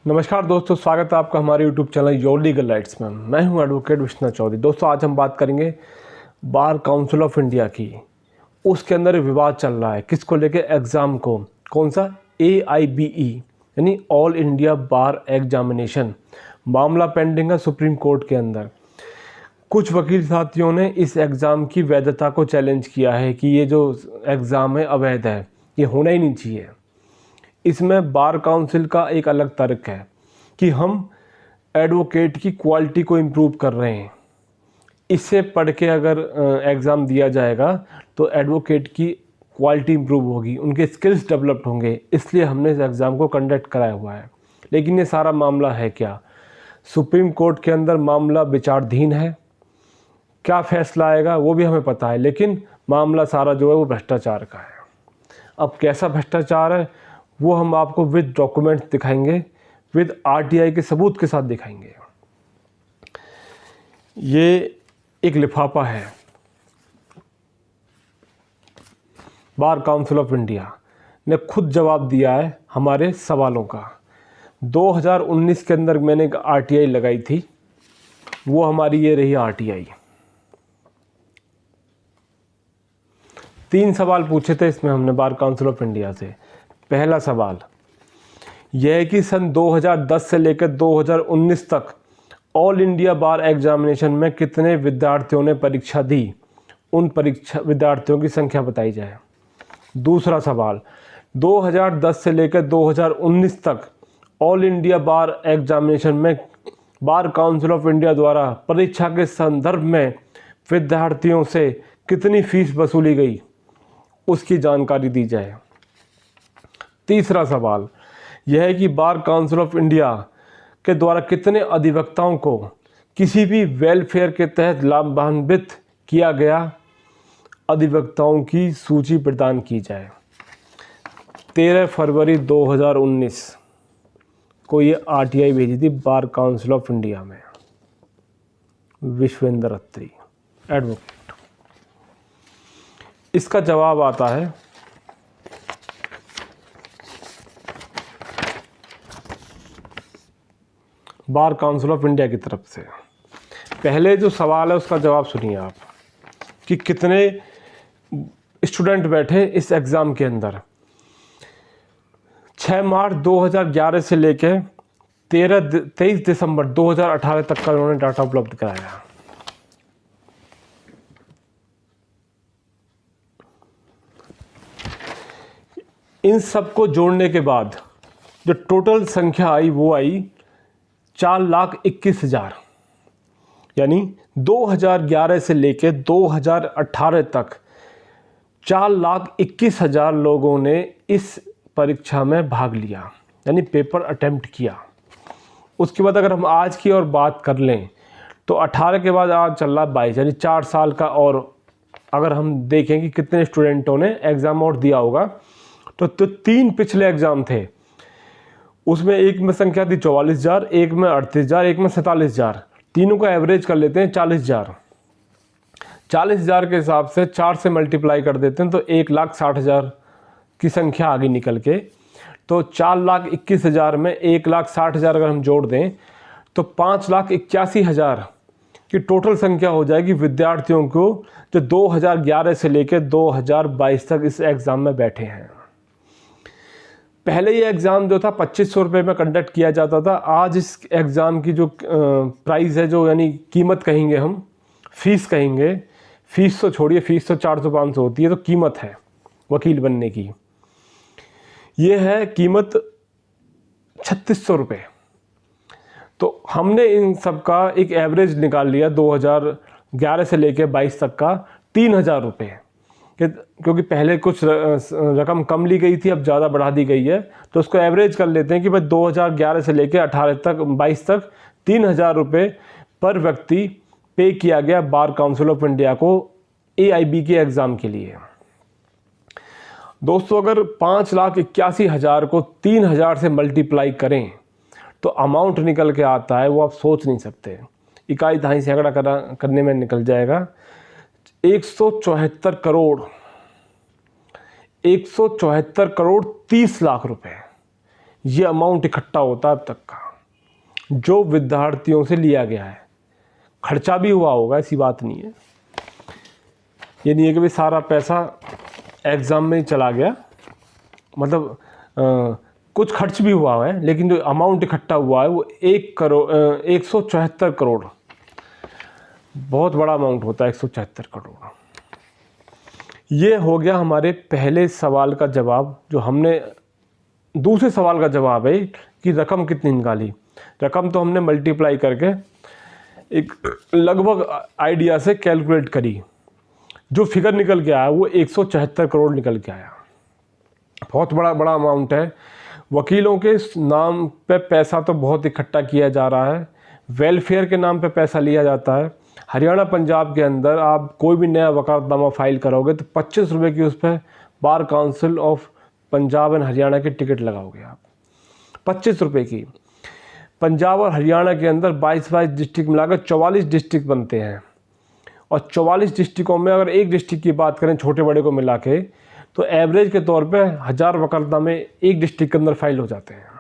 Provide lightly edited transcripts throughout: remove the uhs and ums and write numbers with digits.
नमस्कार दोस्तों, स्वागत है आपका हमारे YouTube channel your legal rights में। मैं हूं एडवोकेट विश्वनाथ चौधरी। दोस्तों, आज हम बात करेंगे बार काउंसिल ऑफ इंडिया की। उसके अंदर विवाद चल रहा है किसको लेके, एग्ज़ाम को। कौन सा? AIBE यानी ऑल इंडिया बार एग्जामिनेशन। मामला पेंडिंग है सुप्रीम कोर्ट के अंदर। कुछ वकील साथियों ने इस एग्ज़ाम की वैधता को चैलेंज किया है कि ये जो एग्ज़ाम है अवैध है, ये होना ही नहीं चाहिए। इसमें बार काउंसिल का एक अलग तर्क है कि हम एडवोकेट की क्वालिटी को इम्प्रूव कर रहे हैं। इससे पढ़ के अगर एग्ज़ाम दिया जाएगा तो एडवोकेट की क्वालिटी इम्प्रूव होगी, उनके स्किल्स डेवलप्ड होंगे, इसलिए हमने इस एग्ज़ाम को कंडक्ट कराया हुआ है। लेकिन ये सारा मामला है क्या? सुप्रीम कोर्ट के अंदर मामला विचाराधीन है। क्या फैसला आएगा वो भी हमें पता है, लेकिन मामला सारा जो है वो भ्रष्टाचार का है। अब कैसा भ्रष्टाचार है वो हम आपको विद डॉक्यूमेंट्स दिखाएंगे, विद RTI के सबूत के साथ दिखाएंगे। ये एक लिफाफा है बार काउंसिल ऑफ इंडिया ने खुद जवाब दिया है हमारे सवालों का। 2019 के अंदर मैंने एक RTI लगाई थी, वो हमारी ये रही RTI। 3 सवाल पूछे थे इसमें हमने बार काउंसिल ऑफ इंडिया से। पहला सवाल यह है कि सन 2010 से लेकर 2019 तक ऑल इंडिया बार एग्जामिनेशन में कितने विद्यार्थियों ने परीक्षा दी, उन परीक्षा विद्यार्थियों की संख्या बताई जाए। दूसरा सवाल 2010 से लेकर 2019 तक ऑल इंडिया बार एग्जामिनेशन में बार काउंसिल ऑफ इंडिया द्वारा परीक्षा के संदर्भ में विद्यार्थियों से कितनी फीस वसूली गई, उसकी जानकारी दी जाए। तीसरा सवाल यह है कि बार काउंसिल ऑफ इंडिया के द्वारा कितने अधिवक्ताओं को किसी भी वेलफेयर के तहत लाभान्वित किया गया, अधिवक्ताओं की सूची प्रदान की जाए। 13 फरवरी 2019 को ये RTI भेजी थी बार काउंसिल ऑफ इंडिया में। विश्वेंद्र अत्री, एडवोकेट। इसका जवाब आता है बार काउंसिल ऑफ इंडिया की तरफ से। पहले जो सवाल है उसका जवाब सुनिए आप कि कितने स्टूडेंट बैठे इस एग्ज़ाम के अंदर। 6 मार्च 2011 से लेकर 23 दिसंबर 2018 तक का उन्होंने डाटा उपलब्ध कराया। इन सबको जोड़ने के बाद जो टोटल संख्या आई वो आई 4,21,000। यानी 2011 से लेकर 2018 तक 4,21,000 लोगों ने इस परीक्षा में भाग लिया, यानी पेपर अटेम्प्ट किया। उसके बाद अगर हम आज की और बात कर लें तो 18 के बाद आज चल रहा 22, यानी 4 साल का। और अगर हम देखें कि कितने स्टूडेंटों ने एग्ज़ाम और दिया होगा तो 3 पिछले एग्ज़ाम थे, उसमें एक में संख्या थी 44,000, एक में 38,000, एक में 47,000। तीनों का एवरेज कर लेते हैं 40,000। 40,000 के हिसाब से 4 से मल्टीप्लाई कर देते हैं तो 1,60,000 की संख्या आगे निकल के। तो 4,21,000 में 1,60,000 अगर हम जोड़ दें तो 5,81,000 की टोटल संख्या हो जाएगी विद्यार्थियों को जो 2011 से लेकर 2022 तक इस एग्ज़ाम में बैठे हैं। पहले ये एग्ज़ाम जो था 2500 रुपये में कंडक्ट किया जाता था। आज इस एग्ज़ाम की जो प्राइस है, जो यानी कीमत कहेंगे हम, फ़ीस कहेंगे, फ़ीस तो छोड़िए, फ़ीस तो 400-500 होती है, तो कीमत है वकील बनने की, ये है कीमत 3,600 रुपये। तो हमने इन सब का एक एवरेज निकाल लिया 2011 से लेकर 22 तक का 3,000 रुपये, क्योंकि पहले कुछ रकम कम ली गई थी, अब ज़्यादा बढ़ा दी गई है। तो उसको एवरेज कर लेते हैं कि भाई 2011 से लेकर 18 तक 22 तक 3,000 रुपये पर व्यक्ति पे किया गया बार काउंसिल ऑफ इंडिया को AIB के एग्ज़ाम के लिए। दोस्तों, अगर 5,81,000 को 3,000 से मल्टीप्लाई करें तो अमाउंट निकल के आता है, वो आप सोच नहीं सकते। इकाई दहाई सैकड़ा करने में निकल जाएगा 174 करोड़ 30 लाख रुपए। ये अमाउंट इकट्ठा होता है अब तक का, जो विद्यार्थियों से लिया गया है। खर्चा भी हुआ होगा, ऐसी बात नहीं है, ये नहीं है कि भाई सारा पैसा एग्ज़ाम में ही चला गया, मतलब कुछ खर्च भी हुआ है, लेकिन जो अमाउंट इकट्ठा हुआ है वो 174 करोड़, बहुत बड़ा अमाउंट होता है 174 करोड़। ये हो गया हमारे पहले सवाल का जवाब। जो हमने दूसरे सवाल का जवाब है कि रकम कितनी निकाली। रकम तो हमने मल्टीप्लाई करके एक लगभग आइडिया से कैलकुलेट करी, जो फिगर निकल के आया वो 174 करोड़ निकल के आया। बहुत बड़ा अमाउंट है। वकीलों के नाम पे पैसा तो बहुत इकट्ठा किया जा रहा है, वेलफेयर के नाम पे पैसा लिया जाता है। हरियाणा पंजाब के अंदर आप कोई भी नया वकालतनामा फाइल करोगे तो 25 रुपये की उस पर bar council of Punjab and Haryana की टिकट लगाओगे आप, 25 रुपये की। पंजाब और हरियाणा के अंदर 22 डिस्ट्रिक्ट मिलाकर 44 डिस्ट्रिक्ट बनते हैं, और 44 डिस्ट्रिक्टों में अगर एक डिस्ट्रिक्ट की बात करें छोटे बड़े को मिला के, तो एवरेज के तौर पे 1000 वकालतनामे एक डिस्ट्रिक्ट के अंदर फाइल हो जाते हैं।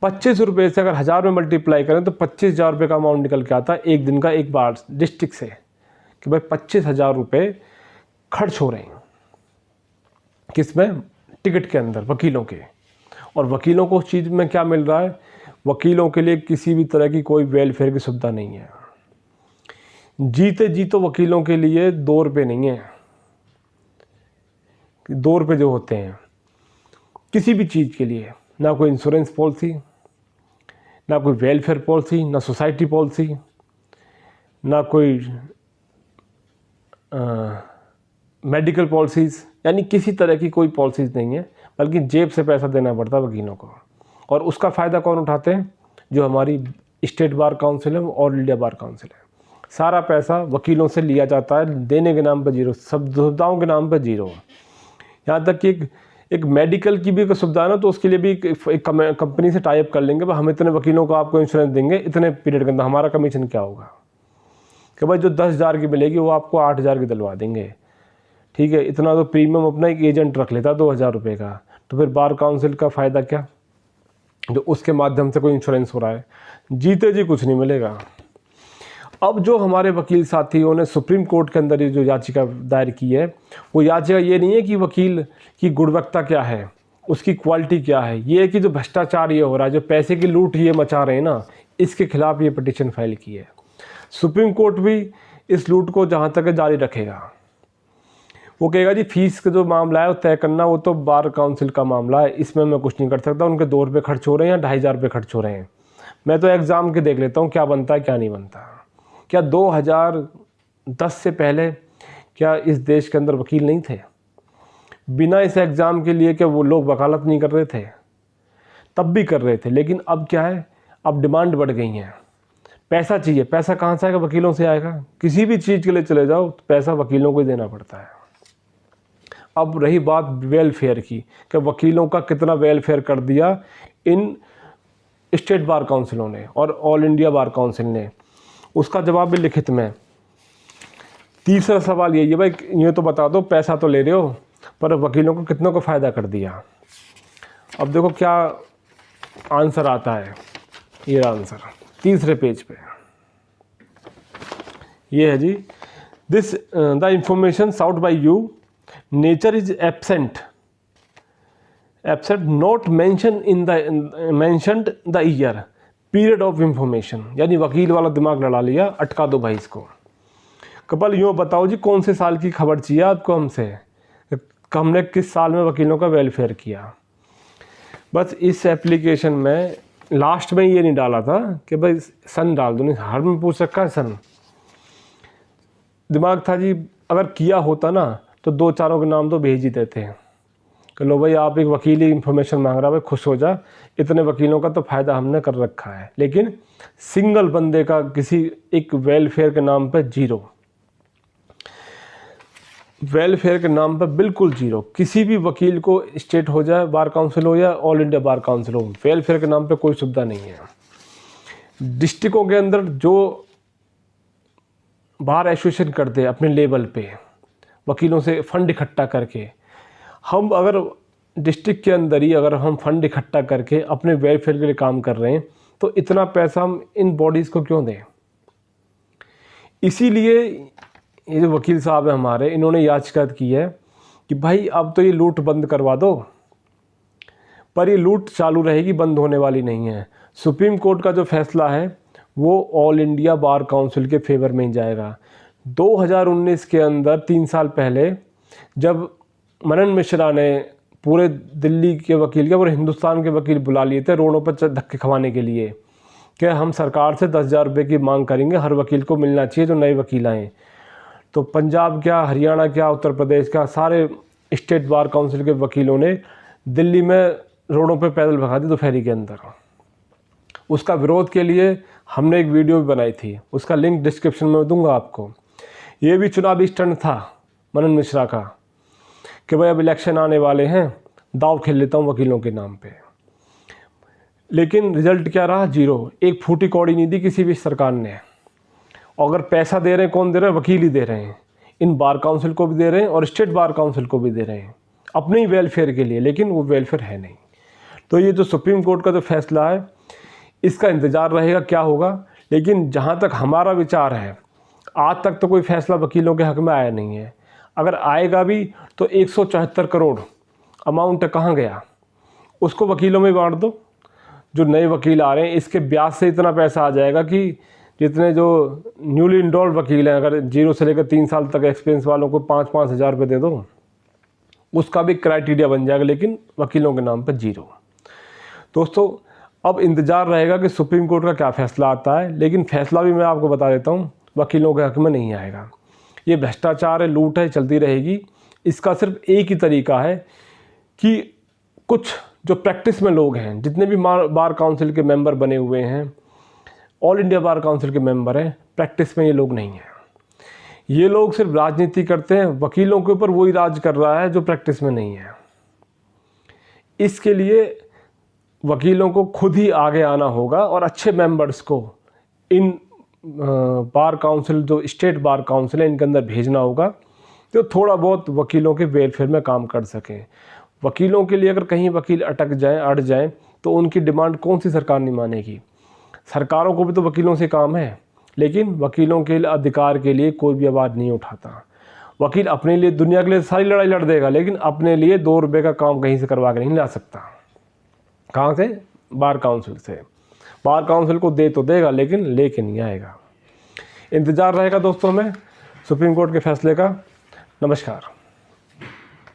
25 रुपये से अगर 1000 में मल्टीप्लाई करें तो 25,000 रुपये का अमाउंट निकल के आता है एक दिन का, एक बार डिस्ट्रिक्ट से, कि भाई 25,000 रुपये खर्च हो रहे हैं किसमें, टिकट के अंदर, वकीलों के। और वकीलों को उस चीज़ में क्या मिल रहा है, वकीलों के लिए किसी भी तरह की कोई वेलफेयर की सुविधा नहीं है। जीते जी तो वकीलों के लिए 2 रुपये नहीं है, 2 रुपये जो होते हैं किसी भी चीज़ के लिए, ना कोई इंश्योरेंस पॉलिसी, ना कोई वेलफेयर पॉलिसी, ना सोसाइटी पॉलिसी, ना कोई मेडिकल पॉलिसीज़, यानी किसी तरह की कोई पॉलिसीज़ नहीं है, बल्कि जेब से पैसा देना पड़ता है वकीलों को। और उसका फ़ायदा कौन उठाते हैं, जो हमारी स्टेट बार काउंसिल है, ऑल इंडिया बार काउंसिल है। सारा पैसा वकीलों से लिया जाता है, देने के नाम पर जीरो, सब सुविधाओं के नाम पर जीरो। यहाँ तक कि एक मेडिकल की भी सुविधा है ना, तो उसके लिए भी एक कंपनी से टाई अप कर लेंगे, भाई हम इतने वकीलों को आपको इंश्योरेंस देंगे इतने पीरियड के अंदर, हमारा कमीशन क्या होगा, कि भाई जो 10,000 की मिलेगी वो आपको 8,000 की दिलवा देंगे, ठीक है। इतना तो प्रीमियम अपना एक एजेंट रख लेता 2,000 रुपये का, तो फिर बार काउंसिल का फ़ायदा क्या, जो उसके माध्यम से कोई इंश्योरेंस हो रहा है। जीते जी कुछ नहीं मिलेगा। अब जो हमारे वकील साथियों ने सुप्रीम कोर्ट के अंदर ये जो याचिका दायर की है, वो याचिका ये नहीं है कि वकील की गुणवत्ता क्या है, उसकी क्वालिटी क्या है, ये है कि जो भ्रष्टाचार ये हो रहा है, जो पैसे की लूट ये मचा रहे हैं ना, इसके खिलाफ ये पिटीशन फाइल की है। सुप्रीम कोर्ट भी इस लूट को जहाँ तक जारी रखेगा। वो कहेगा जी फीस का जो मामला है वो तय करना, वो तो बार काउंसिल का मामला है, इसमें मैं कुछ नहीं कर सकता। उनके 2 रुपये खर्च हो रहे हैं या 2,500 रुपये खर्च हो रहे हैं, मैं तो एग्ज़ाम के देख लेता हूँ क्या बनता है क्या नहीं बनता। क्या 2010 से पहले क्या इस देश के अंदर वकील नहीं थे? बिना इस एग्ज़ाम के लिए क्या वो लोग वकालत नहीं कर रहे थे? तब भी कर रहे थे। लेकिन अब क्या है, अब डिमांड बढ़ गई है, पैसा चाहिए। पैसा कहाँ से आएगा? वकीलों से आएगा। किसी भी चीज़ के लिए चले जाओ तो पैसा वकीलों को ही देना पड़ता है। अब रही बात वेलफेयर की, कि वकीलों का कितना वेलफेयर कर दिया इन स्टेट बार काउंसिलों ने और ऑल इंडिया बार काउंसिल ने, उसका जवाब भी लिखित में। तीसरा सवाल यही है, भाई ये तो बता दो, पैसा तो ले रहे हो पर वकीलों को कितनों को फ़ायदा कर दिया। अब देखो क्या आंसर आता है। ये आंसर तीसरे पेज पे ये है जी, this the information sought by you, nature is absent not mention in mentioned the year period of information. यानी वकील वाला दिमाग लड़ा लिया, अटका दो भाई इसको। कपल यूँ बताओ जी कौन से साल की खबर चाहिए आपको हमसे, हमने किस साल में वकीलों का वेलफेयर किया। बस इस एप्लीकेशन में लास्ट में ये नहीं डाला था कि भाई सन डाल दो, नहीं हर में पूछ रखा है सन। दिमाग था जी अगर किया होता ना तो 2-4 के नाम तो भेज ही देते हैं कि लो भाई आप एक वकील ही इन्फॉर्मेशन मांग रहा है, भाई खुश हो जा, इतने वकीलों का तो फ़ायदा हमने कर रखा है। लेकिन सिंगल बंदे का किसी एक वेलफेयर के नाम पर जीरो, वेलफेयर के नाम पर बिल्कुल जीरो। किसी भी वकील को स्टेट हो जाए बार काउंसिल हो या ऑल इंडिया बार काउंसिल हो, वेलफेयर के नाम पे कोई सुविधा नहीं है। डिस्ट्रिक्टों के अंदर जो बार एसोसिएशन करते हैं अपने लेवल पे वकीलों से फंड इकट्ठा करके, हम अगर डिस्ट्रिक्ट के अंदर ही अगर हम फंड इकट्ठा करके अपने वेलफेयर के लिए काम कर रहे हैं तो इतना पैसा हम इन बॉडीज़ को क्यों दें। इसीलिए ये जो वकील साहब हैं हमारे, इन्होंने याचिका की है कि भाई अब तो ये लूट बंद करवा दो, पर ये लूट चालू रहेगी, बंद होने वाली नहीं है। सुप्रीम कोर्ट का जो फैसला है वो ऑल इंडिया बार काउंसिल के फेवर में ही जाएगा। 2019 के अंदर 3 साल पहले जब मनन मिश्रा ने पूरे दिल्ली के वकील के, पूरे हिंदुस्तान के वकील बुला लिए थे रोडों पर धक्के खवाने के लिए कि हम सरकार से 10,000 रुपये की मांग करेंगे, हर वकील को मिलना चाहिए जो नए वकील आएँ। तो पंजाब क्या, हरियाणा क्या, उत्तर प्रदेश क्या, सारे स्टेट बार काउंसिल के वकीलों ने दिल्ली में रोडों पे पैदल भगा दी दोपहरी के अंदर। उसका विरोध के लिए हमने एक वीडियो भी बनाई थी, उसका लिंक डिस्क्रिप्शन में दूंगा आपको। ये भी चुनावी स्टंट था मनन मिश्रा का कि भाई अब इलेक्शन आने वाले हैं, दाव खेल लेता हूँ वकीलों के नाम पे। लेकिन रिजल्ट क्या रहा? 0। एक फूटी कौड़ी नहीं दी किसी भी सरकार ने। और अगर पैसा दे रहे हैं, कौन दे रहे हैं? वकील ही दे रहे हैं। इन बार काउंसिल को भी दे रहे हैं और स्टेट बार काउंसिल को भी दे रहे हैं अपने ही वेलफेयर के लिए, लेकिन वो वेलफेयर है नहीं। तो ये जो सुप्रीम कोर्ट का जो फैसला है इसका इंतज़ार रहेगा क्या होगा। लेकिन जहाँ तक हमारा विचार है, आज तक तो कोई फैसला वकीलों के हक़ में आया नहीं है। अगर आएगा भी तो 174 करोड़ अमाउंट कहाँ गया, उसको वकीलों में बांट दो। जो नए वकील आ रहे हैं इसके ब्याज से इतना पैसा आ जाएगा कि जितने जो न्यूली इनरोल्ड वकील हैं, अगर 0 से लेकर 3 साल तक एक्सपीरियंस वालों को 5-5 हज़ार रुपये दे दो, उसका भी क्राइटेरिया बन जाएगा, लेकिन वकीलों के नाम पर 0। दोस्तों अब इंतज़ार रहेगा कि सुप्रीम कोर्ट का क्या फ़ैसला आता है। लेकिन फ़ैसला भी मैं आपको बता देता हूँ, वकीलों के हक़ में नहीं आएगा। ये भ्रष्टाचार है, लूट है, चलती रहेगी। इसका सिर्फ एक ही तरीका है कि कुछ जो प्रैक्टिस में लोग हैं, जितने भी बार काउंसिल के मेंबर बने हुए हैं, ऑल इंडिया बार काउंसिल के मेंबर हैं, प्रैक्टिस में ये लोग नहीं हैं। ये लोग सिर्फ राजनीति करते हैं, वकीलों के ऊपर वही राज कर रहा है जो प्रैक्टिस में नहीं है। इसके लिए वकीलों को खुद ही आगे आना होगा और अच्छे मेंबर्स को इन बार काउंसिल, जो स्टेट बार काउंसिल है, इनके अंदर भेजना होगा तो थोड़ा बहुत वकीलों के वेलफेयर में काम कर सकें। वकीलों के लिए अगर कहीं वकील अटक जाएं, अड़ जाएं, तो उनकी डिमांड कौन सी सरकार नहीं मानेगी। सरकारों को भी तो वकीलों से काम है, लेकिन वकीलों के अधिकार के लिए कोई भी आवाज़ नहीं उठाता। वकील अपने लिए, दुनिया के लिए सारी लड़ाई लड़ देगा, लेकिन अपने लिए 2 रुपये का काम कहीं से करवा के नहीं ला सकता। कहाँ से? बार काउंसिल से। बार काउंसिल को दे तो देगा, लेकिन लेके नहीं आएगा। इंतज़ार रहेगा दोस्तों में सुप्रीम कोर्ट के फैसले का। नमस्कार।